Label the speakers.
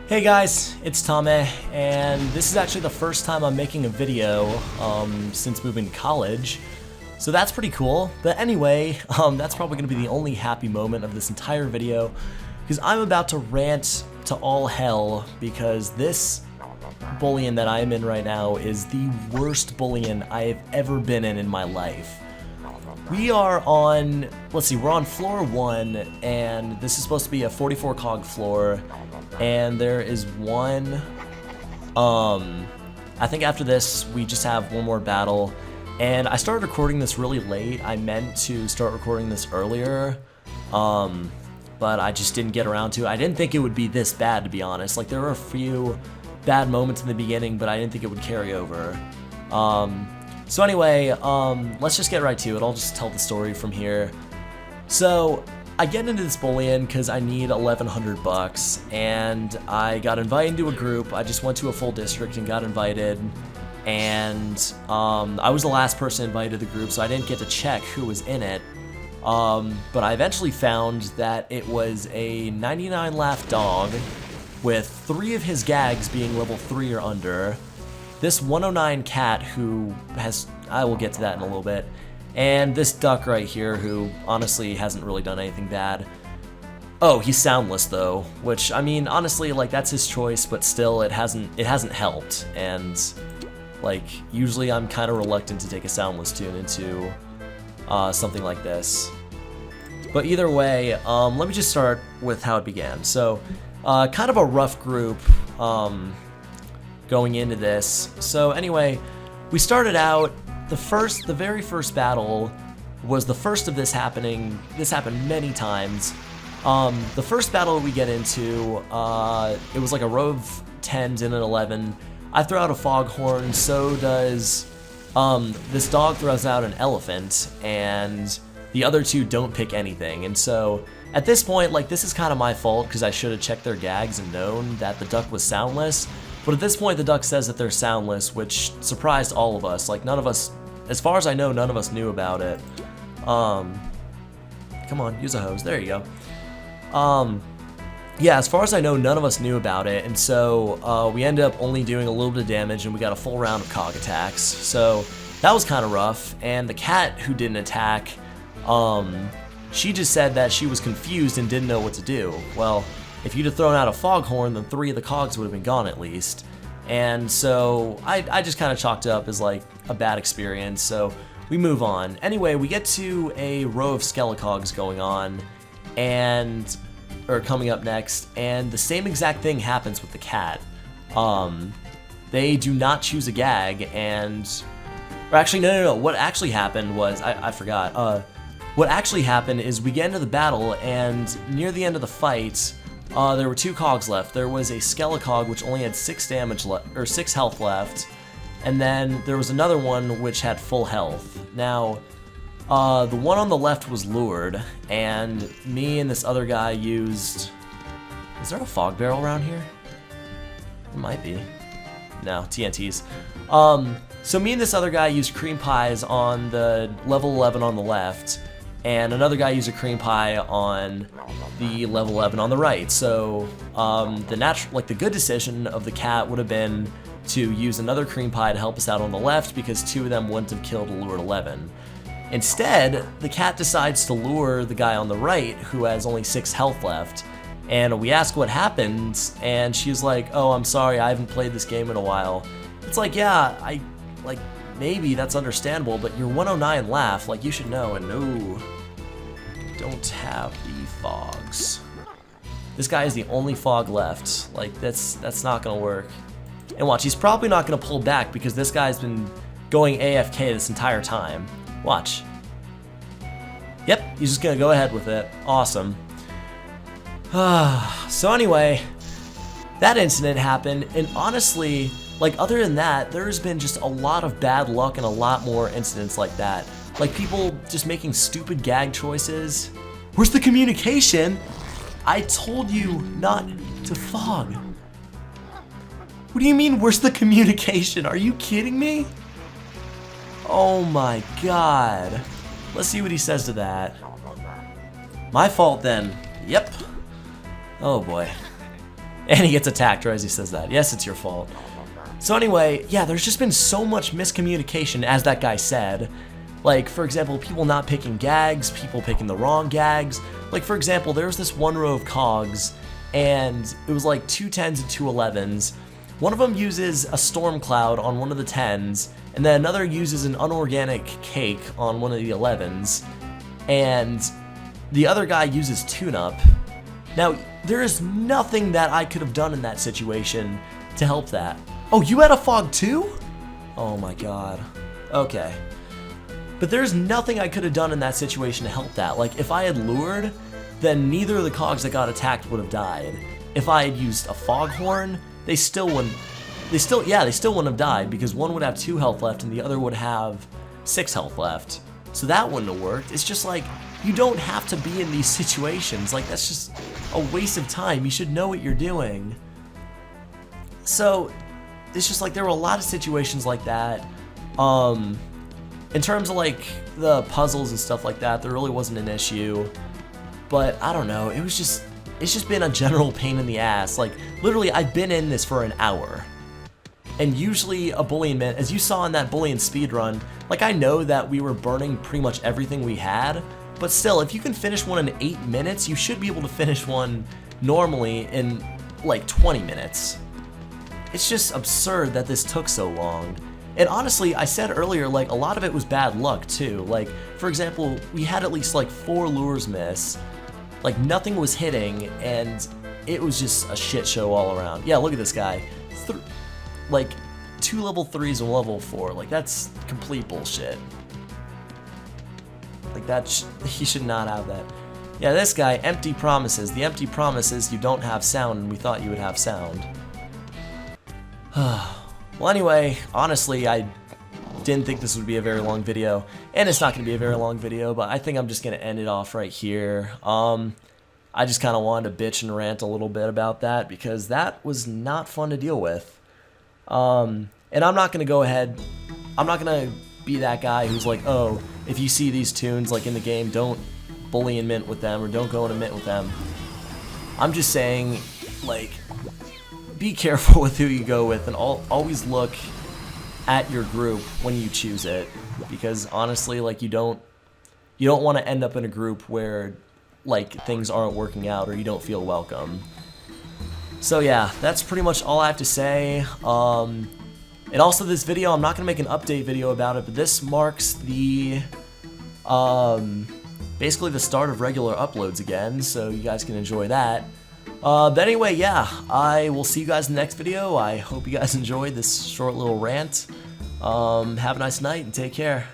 Speaker 1: Hey guys, it's Tommeh, and this is actually the first time I'm making a video since moving to college, so that's pretty cool. But anyway, that's probably going to be the only happy moment of this entire video, because I'm about to rant to all hell, because this bullion that I'm in right now is the worst bullion I have ever been in my life. We are on, let's see, we're on floor 1, and this is supposed to be a 44 cog floor, and there is one, I think after this, we just have one more battle, and I started recording this really late. I meant to start recording this earlier, but I just didn't get around to it. I didn't think it would be this bad, to be honest. Like, there were a few bad moments in the beginning, but I didn't think it would carry over. So anyway, let's just get right to it. I'll just tell the story from here. So I get into this bullion because I need 1,100 bucks, and I got invited into a group. I just went to a full district and got invited, and I was the last person invited to the group, so I didn't get to check who was in it. But I eventually found that it was a 99 laugh dog with 3 of his gags being level 3 or under. This 109 cat who has, I will get to that in a little bit, and this duck right here who honestly hasn't really done anything bad. Oh, he's soundless though, which, I mean, honestly, like, that's his choice, but still, it hasn't helped, and like, usually I'm kind of reluctant to take a soundless tune into something like this. But either way, let me just start with how it began. So, kind of a rough group, going into this. So anyway, we started out, the very first battle was the first of this happening. This happened many times. The first battle we get into, it was like a row of 10s and an 11. I throw out a foghorn, so does this dog throws out an elephant, and the other 2 don't pick anything. And so at this point, like, this is kind of my fault because I should have checked their gags and known that the duck was soundless. But at this point, the duck says that they're soundless, which surprised all of us. Like, none of us, as far as I know, none of us knew about it. Come on, use a hose. There you go. Yeah, as far as I know, none of us knew about it, and so we ended up only doing a little bit of damage, and we got a full round of cog attacks. So that was kind of rough. And the cat who didn't attack, she just said that she was confused and didn't know what to do. Well, if you'd have thrown out a foghorn, then 3 of the cogs would have been gone at least. And so I just kind of chalked it up as like a bad experience, so we move on. Anyway, we get to a row of skelecogs going on, or coming up next, and the same exact thing happens with the cat. They do not choose a gag, or actually, no. What actually happened was, I forgot. What actually happened is we get into the battle, and near the end of the fight, there were 2 cogs left. There was a skelecog which only had 6 health left, and then there was another one which had full health. Now, the one on the left was lured, and me and this other guy used... Is there a fog barrel around here? It might be. No, TNTs. So me and this other guy used cream pies on the level 11 on the left, and another guy used a cream pie on the level 11 on the right. So the good decision of the cat would have been to use another cream pie to help us out on the left, because 2 of them wouldn't have killed a lured 11. Instead, the cat decides to lure the guy on the right who has only 6 health left, and we ask what happened, and she's like, "Oh, I'm sorry, I haven't played this game in a while." It's like, yeah, maybe that's understandable, but you're 109 laugh, like, you should know. And no, don't have the fogs. This guy is the only fog left. Like, that's not gonna work. And watch, he's probably not gonna pull back because this guy's been going AFK this entire time. Watch. Yep, he's just gonna go ahead with it. Awesome. So anyway, that incident happened, and honestly, like, other than that, there's been just a lot of bad luck and a lot more incidents like that. Like, people just making stupid gag choices. Where's the communication? I told you not to fog. What do you mean, where's the communication? Are you kidding me? Oh my god. Let's see what he says to that. My fault then. Yep. Oh boy. And he gets attacked right as he says that. Yes, it's your fault. So anyway, yeah, there's just been so much miscommunication, as that guy said. Like, for example, people not picking gags, people picking the wrong gags. Like, for example, there was this one row of cogs, and it was like 2 10s and 2 11s. One of them uses a storm cloud on one of the 10s, and then another uses an unorganic cake on one of the 11s, and the other guy uses tune-up. Now, there is nothing that I could have done in that situation to help that. Oh, you had a fog too? Oh my god. Okay. But there's nothing I could have done in that situation to help that. Like, if I had lured, then neither of the cogs that got attacked would have died. If I had used a foghorn, they still wouldn't have died, because one would have 2 health left and the other would have 6 health left. So that wouldn't have worked. It's just like, you don't have to be in these situations. Like, that's just a waste of time. You should know what you're doing. So, it's just like, there were a lot of situations like that. In terms of like the puzzles and stuff like that, there really wasn't an issue. But I don't know, it's just been a general pain in the ass. Like, literally, I've been in this for an hour. And usually a bullion minute, as you saw in that bullion speedrun, like, I know that we were burning pretty much everything we had, but still, if you can finish one in 8 minutes, you should be able to finish one normally in like 20 minutes. It's just absurd that this took so long. And honestly, I said earlier, like, a lot of it was bad luck too. Like, for example, we had at least like 4 lures miss. Like, nothing was hitting, and it was just a shit show all around. Yeah, look at this guy. Like, 2 level 3s and level 4. Like, that's complete bullshit. Like, he should not have that. Yeah, this guy, empty promises. The empty promise is you don't have sound, and we thought you would have sound. Well, anyway, honestly, I didn't think this would be a very long video, and it's not going to be a very long video, but I think I'm just going to end it off right here. I just kind of wanted to bitch and rant a little bit about that, because that was not fun to deal with. And I'm not going to go ahead, I'm not going to be that guy who's like, oh, if you see these tunes like in the game, don't bully and mint with them, or don't go in a mint with them. I'm just saying, like, be careful with who you go with, and always look at your group when you choose it, because honestly, like, you don't want to end up in a group where like things aren't working out, or you don't feel welcome. So yeah, that's pretty much all I have to say. And also, this video, I'm not gonna make an update video about it, but this marks the basically the start of regular uploads again, so you guys can enjoy that. But anyway, yeah, I will see you guys in the next video. I hope you guys enjoyed this short little rant. Have a nice night and take care.